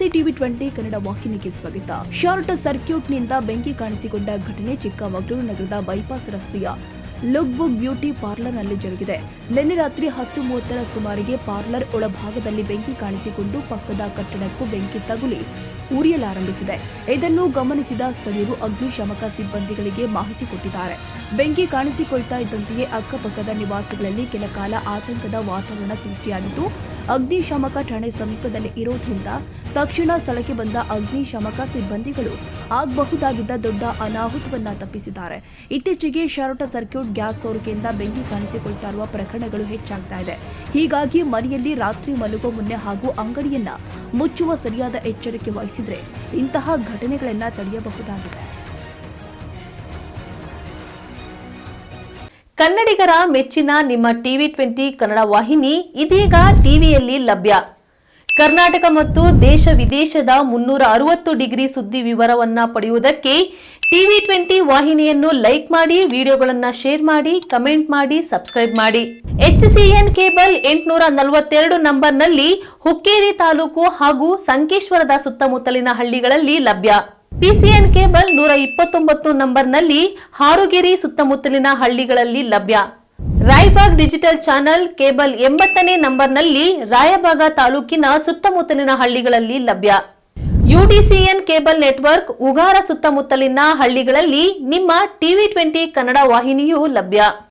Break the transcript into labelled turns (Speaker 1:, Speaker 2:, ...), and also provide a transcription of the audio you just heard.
Speaker 1: ನಮಸ್ತೆ ಟಿವಿ 20 ಕನ್ನಡ ವಾಹಿನಿಗೆ ಸ್ವಾಗತ. ಶಾರ್ಟ್ ಸರ್ಕ್ಯೂಟ್ನಿಂದ ಬೆಂಕಿ ಕಾಣಿಸಿಕೊಂಡ ಘಟನೆ ಚಿಕ್ಕಮಗಳೂರು ನಗರದ ಬೈಪಾಸ್ ರಸ್ತೆಯ ಲುಕ್ ಬುಕ್ ಬ್ಯೂಟಿ ಪಾರ್ಲರ್ನಲ್ಲಿ ಜರುಗಿದೆ. ನಿನ್ನೆ ರಾತ್ರಿ 10:30ರ ಸುಮಾರಿಗೆ ಪಾರ್ಲರ್ ಒಳಭಾಗದಲ್ಲಿ ಬೆಂಕಿ ಕಾಣಿಸಿಕೊಂಡು ಪಕ್ಕದ ಕಟ್ಟಡಕ್ಕೂ ಬೆಂಕಿ ತಗುಲಿ ಉರಿಯಲಾರಂಭಿಸಿದೆ. ಇದನ್ನು ಗಮನಿಸಿದ ಸ್ಥಳೀಯರು ಅಗ್ನಿಶಾಮಕ ಸಿಬ್ಬಂದಿಗಳಿಗೆ ಮಾಹಿತಿ ಕೊಟ್ಟಿದ್ದಾರೆ. ಬೆಂಕಿ ಕಾಣಿಸಿಕೊಳ್ತಾ ಇದ್ದಂತೆಯೇ ಅಕ್ಕಪಕ್ಕದ ನಿವಾಸಿಗಳಲ್ಲಿ ಕೆಲ ಕಾಲ ಆತಂಕದ ವಾತಾವರಣ ಸೃಷ್ಟಿಯಾಗಿದ್ದು, ಅಗ್ನಿಶಾಮಕ ಠಾಣೆ ಸಮೀಪದಲ್ಲಿ ಇರೋದ್ರಿಂದ ತಕ್ಷಣ ಸ್ಥಳಕ್ಕೆ ಬಂದ ಅಗ್ನಿಶಾಮಕ ಸಿಬ್ಬಂದಿಗಳು ಆಗಬಹುದಾಗಿದ್ದ ದೊಡ್ಡ ಅನಾಹುತವನ್ನ ತಪ್ಪಿಸಿದ್ದಾರೆ. ಇತ್ತೀಚೆಗೆ ಶಾರ್ಟ್ ಸರ್ಕ್ಯೂಟ್ ಗ್ಯಾಸ್ ಸೋರಿಕೆಯಿಂದ ಬೆಂಕಿ ಕಾಣಿಸಿಕೊಳ್ತಾ ಇರುವ ಪ್ರಕರಣಗಳು ಹೆಚ್ಚಾಗ್ತಾ ಇದೆ. ಹೀಗಾಗಿ ಮನೆಯಲ್ಲಿ ರಾತ್ರಿ ಮಲಗುವ ಮುನ್ನ ಹಾಗೂ ಅಂಗಡಿಯನ್ನ ಮುಚ್ಚುವ ಸರಿಯಾದ ಎಚ್ಚರಿಕೆ ವಹಿಸಿದ್ರೆ ಇಂತಹ ಘಟನೆಗಳನ್ನ ತಡೆಯಬಹುದಾಗಿದೆ.
Speaker 2: ಕನ್ನಡಿಗರ ಮೆಚ್ಚಿನ ನಿಮ್ಮ ಟಿವಿ 20 ಕನ್ನಡ ವಾಹಿನಿ ಇದೀಗ ಟಿವಿಯಲ್ಲಿ ಲಭ್ಯ. ಕರ್ನಾಟಕ ಮತ್ತು ದೇಶ ವಿದೇಶದ 360 ಡಿಗ್ರಿ ಸುದ್ದಿ ವಿವರವನ್ನ ಪಡೆಯುವುದಕ್ಕೆ ಟಿವಿ 20 ವಾಹಿನಿಯನ್ನು ಲೈಕ್ ಮಾಡಿ, ವಿಡಿಯೋಗಳನ್ನು ಶೇರ್ ಮಾಡಿ, ಕಮೆಂಟ್ ಮಾಡಿ, ಸಬ್ಸ್ಕ್ರೈಬ್ ಮಾಡಿ. HCN ಕೇಬಲ್ 842 ನಂಬರ್ನಲ್ಲಿ ಹುಕ್ಕೇರಿ ತಾಲೂಕು ಹಾಗೂ ಸಂಕೇಶ್ವರದ ಸುತ್ತಮುತ್ತಲಿನ ಹಳ್ಳಿಗಳಲ್ಲಿ ಲಭ್ಯ. PCN ಕೇಬಲ್ 129 ನಂಬರ್ನಲ್ಲಿ ಹಾರುಗೆರೆ ಸುತ್ತಮುತ್ತಲಿನ ಹಳ್ಳಿಗಳಲ್ಲಿ ಲಭ್ಯ. ರಾಯಬಾಗ್ ಡಿಜಿಟಲ್ ಚಾನೆಲ್ ಕೇಬಲ್ 80ನೇ ನಂಬರ್ನಲ್ಲಿ ರಾಯಬಾಗ ತಾಲೂಕಿನ ಸುತ್ತಮುತ್ತಲಿನ ಹಳ್ಳಿಗಳಲ್ಲಿ ಲಭ್ಯ. UDCN ಕೇಬಲ್ ನೆಟ್ವರ್ಕ್ ಉಗಾರ ಸುತ್ತಮುತ್ತಲಿನ ಹಳ್ಳಿಗಳಲ್ಲಿ ನಿಮ್ಮ ಟಿವಿ 20 ಕನ್ನಡ ವಾಹಿನಿಯೂ ಲಭ್ಯ.